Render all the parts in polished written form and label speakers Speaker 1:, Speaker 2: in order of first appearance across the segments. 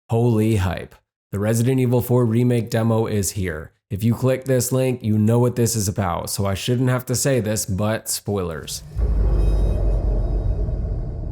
Speaker 1: Holy hype. The Resident Evil 4 Remake demo is here. If you click this link, you know what this is about, so I shouldn't have to say this, but spoilers.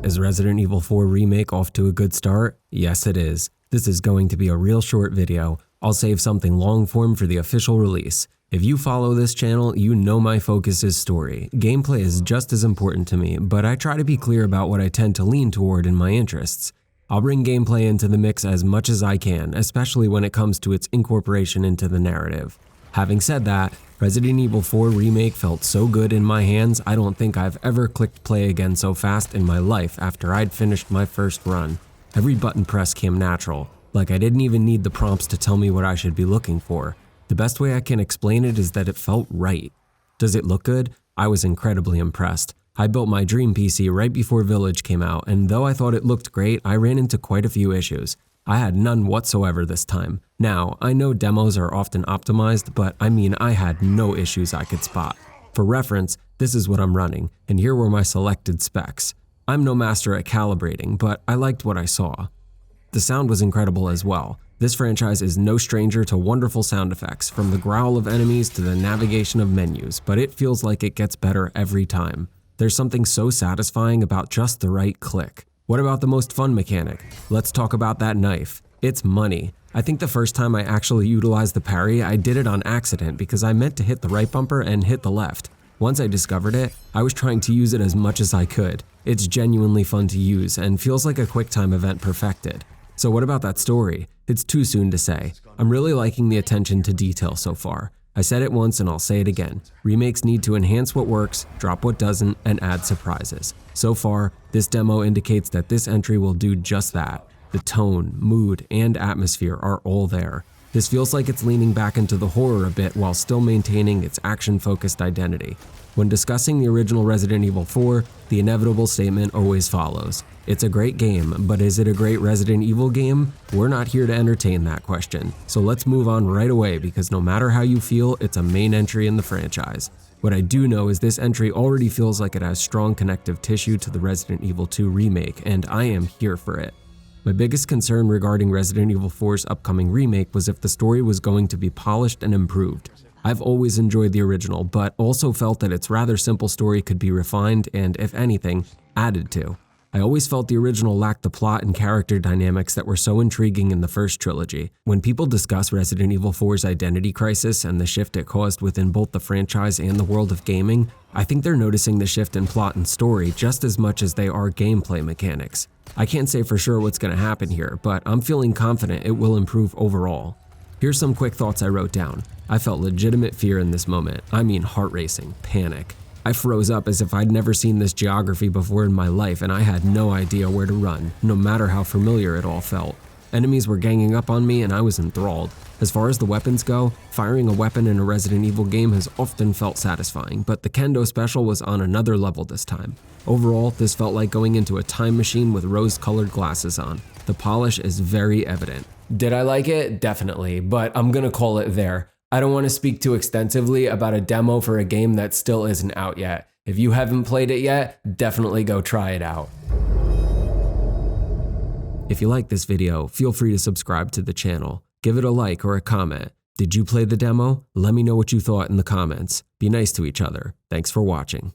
Speaker 1: Is Resident Evil 4 Remake off to a good start? Yes, it is. This is going to be a real short video. I'll save something long form for the official release. If you follow this channel, you know my focus is story. Gameplay is just as important to me, but I try to be clear about what I tend to lean toward in my interests. I'll bring gameplay into the mix as much as I can, especially when it comes to its incorporation into the narrative. Having said that, Resident Evil 4 Remake felt so good in my hands, I don't think I've ever clicked play again so fast in my life after I'd finished my first run. Every button press came natural, like I didn't even need the prompts to tell me what I should be looking for. The best way I can explain it is that it felt right. Does it look good? I was incredibly impressed. I built my dream PC right before Village came out, and though I thought it looked great, I ran into quite a few issues. I had none whatsoever this time. Now, I know demos are often optimized, but I had no issues I could spot. For reference, this is what I'm running, and here were my selected specs. I'm no master at calibrating, but I liked what I saw. The sound was incredible as well. This franchise is no stranger to wonderful sound effects, from the growl of enemies to the navigation of menus, but it feels like it gets better every time. There's something so satisfying about just the right click. What about the most fun mechanic? Let's talk about that knife. It's money. I think the first time I actually utilized the parry, I did it on accident because I meant to hit the right bumper and hit the left. Once I discovered it, I was trying to use it as much as I could. It's genuinely fun to use and feels like a QuickTime event perfected. So what about that story? It's too soon to say. I'm really liking the attention to detail so far. I said it once and I'll say it again. Remakes need to enhance what works, drop what doesn't, and add surprises. So far, this demo indicates that this entry will do just that. The tone, mood, and atmosphere are all there. This feels like it's leaning back into the horror a bit while still maintaining its action-focused identity. When discussing the original Resident Evil 4, the inevitable statement always follows. It's a great game, but is it a great Resident Evil game? We're not here to entertain that question. So let's move on right away because no matter how you feel, it's a main entry in the franchise. What I do know is this entry already feels like it has strong connective tissue to the Resident Evil 2 remake, and I am here for it. My biggest concern regarding Resident Evil 4's upcoming remake was if the story was going to be polished and improved. I've always enjoyed the original, but also felt that its rather simple story could be refined and, if anything, added to. I always felt the original lacked the plot and character dynamics that were so intriguing in the first trilogy. When people discuss Resident Evil 4's identity crisis and the shift it caused within both the franchise and the world of gaming, I think they're noticing the shift in plot and story just as much as they are gameplay mechanics. I can't say for sure what's going to happen here, but I'm feeling confident it will improve overall. Here's some quick thoughts I wrote down. I felt legitimate fear in this moment. Heart racing, panic. I froze up as if I'd never seen this geography before in my life and I had no idea where to run, no matter how familiar it all felt. Enemies were ganging up on me and I was enthralled. As far as the weapons go, firing a weapon in a Resident Evil game has often felt satisfying, but the Kendo Special was on another level this time. Overall, this felt like going into a time machine with rose-colored glasses on. The polish is very evident. Did I like it? Definitely, but I'm gonna call it there. I don't want to speak too extensively about a demo for a game that still isn't out yet. If you haven't played it yet, definitely go try it out. If you like this video, feel free to subscribe to the channel. Give it a like or a comment. Did you play the demo? Let me know what you thought in the comments. Be nice to each other. Thanks for watching.